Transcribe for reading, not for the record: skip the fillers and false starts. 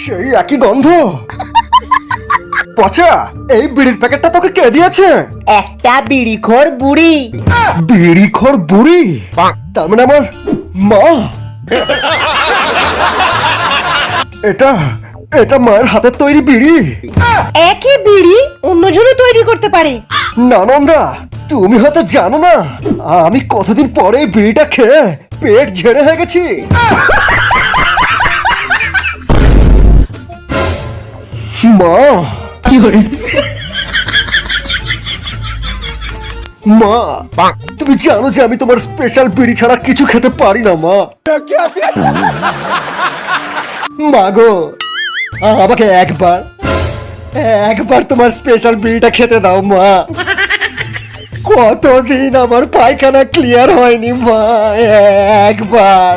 সেই একই গন্ধ। পচা, এই বিড়ির প্যাকেটটা তোকে কে দিয়েছে? একটা বিড়িখোর বুড়ি। বিড়িখোর বুড়ি? তার মানে আমার মা। এটা এটা মায়ের হাতের তৈরি বিড়ি। একই বিড়ি অন্যজনও তৈরি করতে পারে। নানন্দা, তুমি হয়তো জানো না, আমি কতদিন পরে এই বিড়িটা খেয়ে পেট ঝেড়ে হয়ে গেছি। মা, মা, তুমি জানো যে আমি তোমার স্পেশাল বিড়ি ছাড়া কিছু খেতে পারি না মা। মা গো, আমাকে একবার তোমার স্পেশাল বিড়িটা খেতে দাও মা। কতদিন আমার পায়খানা ক্লিয়ার হয়নি মা, একবার।